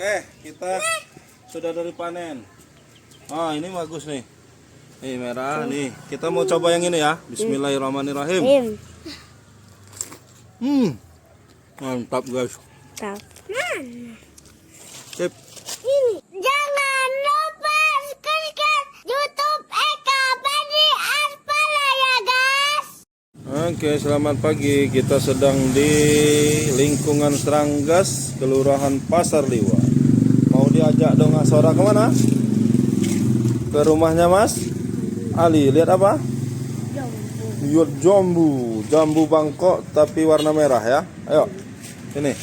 Oke, kita sudah dari panen. Ah, ini bagus nih. Nih merah nih. Kita mau coba yang ini ya. Bismillahirrahmanirrahim. Mantap guys. Mantap. Sip. Jangan lupa subscribe YouTube Eka Badi Arpala ya guys. Oke, selamat pagi. Kita sedang di lingkungan Seranggas, Kelurahan Pasar Liwa. Mau diajak dong Asora kemana? Ke rumahnya Mas Ali. Lihat apa? Lihat jambu. Jambu Bangkok tapi warna merah ya. Ayo, ini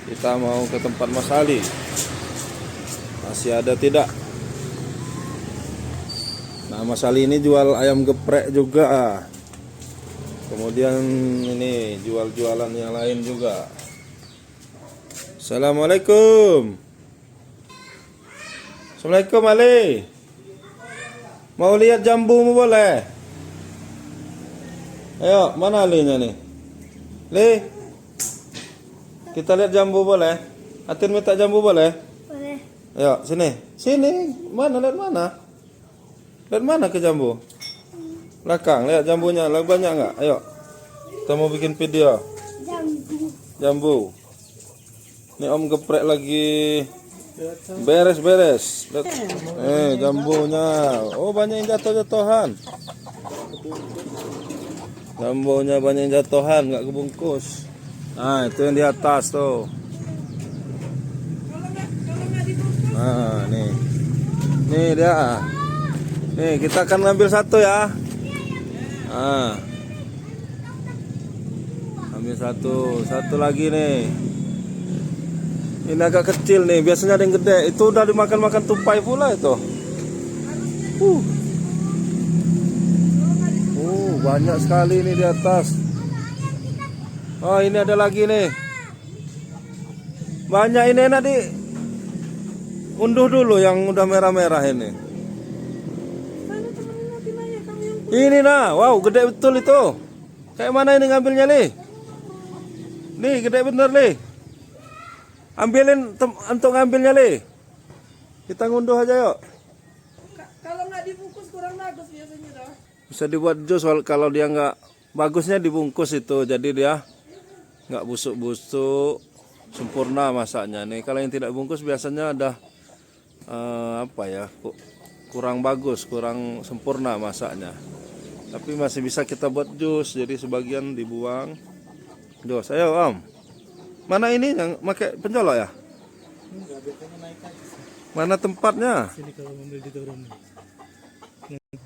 kita mau ke tempat Mas Ali. Masih ada tidak? Nah, Mas Ali ini jual ayam geprek juga. Kemudian ini jual-jualan yang lain juga. Assalamualaikum. Assalamualaikum Ali. Mau lihat jambumu boleh? Ayo, mana Alinya nih? Li, kita lihat jambu boleh? Atin minta jambu boleh? Boleh. Ayo, sini. Sini. Mana, lihat mana? Lihat mana ke jambu? Belakang, lihat jambunya. Lagi banyak nggak? Ayo. Kita mau bikin video. Jambu. Ini Om geprek lagi beres-beres. Jambunya. Oh, banyak yang jatuh-jatuhan. Jambunya banyak yang jatuhan, nggak kebungkus. Nah, itu yang di atas tuh. Nah, nih. Nih dia. Nih, kita akan ngambil satu ya. Nah. Ambil satu lagi nih. Ini agak kecil nih, biasanya ada yang gede. Itu udah dimakan-makan tupai pula itu. Banyak sekali nih di atas. Oh, ini ada lagi nih. Banyak ini, enak di unduh dulu yang udah merah-merah ini. Ini nah, wow, gede betul itu. Kayak mana ini ngambilnya, Li? Nih, gede bener, Li. Ambilin untuk ngambilnya, Li. Kita ngunduh aja yuk. Kalau nggak dibungkus kurang bagus biasanya dah. Bisa dibuat jus kalau dia nggak bagusnya dibungkus itu. Jadi dia nggak busuk-busuk, sempurna masaknya. Nih, kalau yang tidak bungkus biasanya ada kurang bagus, kurang sempurna masaknya. Tapi masih bisa kita buat jus. Jadi sebagian dibuang. Jus, ayo Om. Mana ini yang pakai pencolok ya? Mana tempatnya?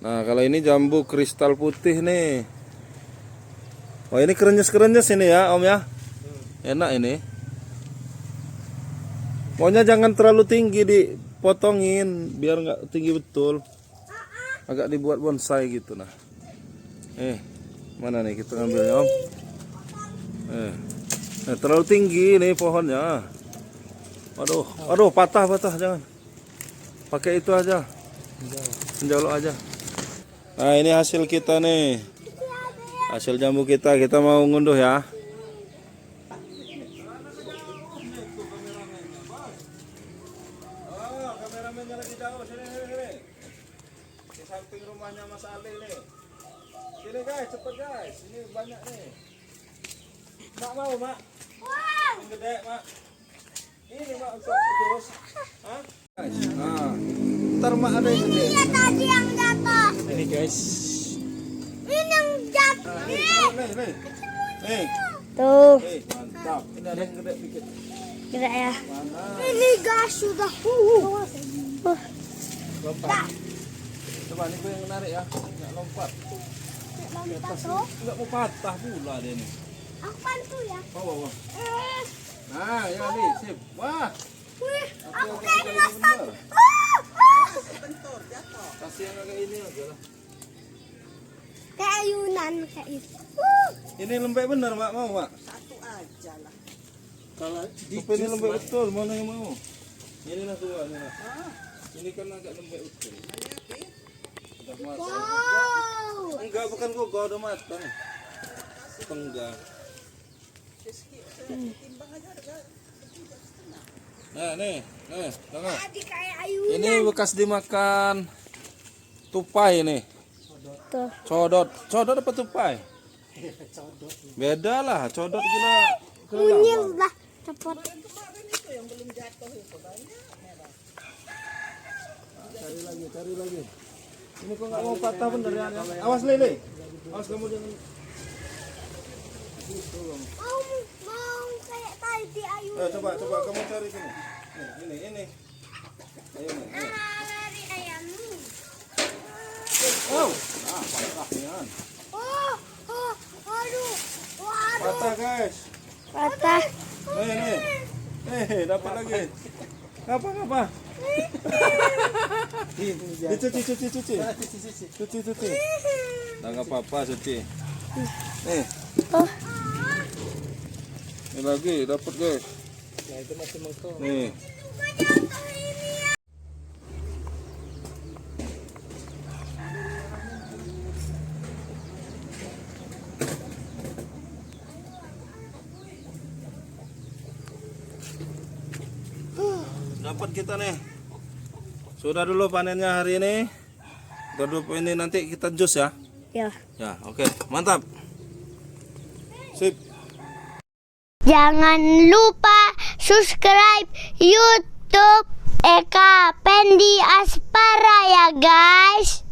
Nah, kalau ini jambu kristal putih nih. Oh, ini kerenyes-kerenyes ini ya Om ya. Enak ini. Pokoknya jangan terlalu tinggi, dipotongin biar nggak tinggi betul. Agak dibuat bonsai gitu nah. Mana nih kita ngambilnya Om? Terlalu tinggi nih pohonnya. Aduh, patah jangan. Pakai itu aja. Penjolok aja. Nah, ini hasil kita nih. Hasil jambu kita mau ngunduh ya. Oh, kameramennya lagi jauh. Sini. Di samping rumahnya Mas Ali nih. Sini guys, cepet guys. Ini banyak nih. Mak mau, Mak? Yang gede, Mak. Ini Mak untuk jus. Hah? Nah, ntar Mak ada yang gede. Ini tadi yang jatuh. Ini guys. Ini yang jatuh. Nih. Tuh. Mantap. Ini ada yang gede dikit. Gede ya. Mana? Ini gas sudah. Lompat. Coba nih gue yang menarik ya. Nggak lompat. Di atas ini. Nggak mau patah pula dia nih. Aku bantu ya. Oh. Nah, ya nih, sip. Wah. Aku kayak masak. Kasih yang agak ini aja lah. Kayak ayunan kayak itu. Ini lembek bener, Mak. Mau, Mak? Satu aja lah. Kalau ini lembek betul, mana yang mau? Ini lah tua, ini lah. Ini kan agak lembek betul. Udah matang. Wow. Enggak, bukan gua udah matang. Setengah. Nah, nih, tengok. Tadi kayak ayunan. Ini bekas dimakan tupai nih. Tuh. Codot apa tupai? Beda lah, codot gila. Munyil lah. Cepat. Cari lagi. Ini kok nggak mau patah bener ya? Awas Lele. Awas kamu jangan. Mau kayak tadi ayunan. Coba kamu cari sini. Ini. Ayo nih. Lari ayammu. Oh, patahnya. Aduh. Waduh. Patah guys. Patah. Dapat lagi. Ngapa? Dicuci. Nggak apa-apa, cuci. Nih. Oh. Ini lagi dapat guys. Nah itu masih mengkong. Nih. Dapat kita nih. Sudah dulu panennya hari ini. Ini nanti kita jus ya. Ya. Ya, oke. Mantap. Sip. Jangan lupa subscribe YouTube Eka Pendi Aspara ya guys.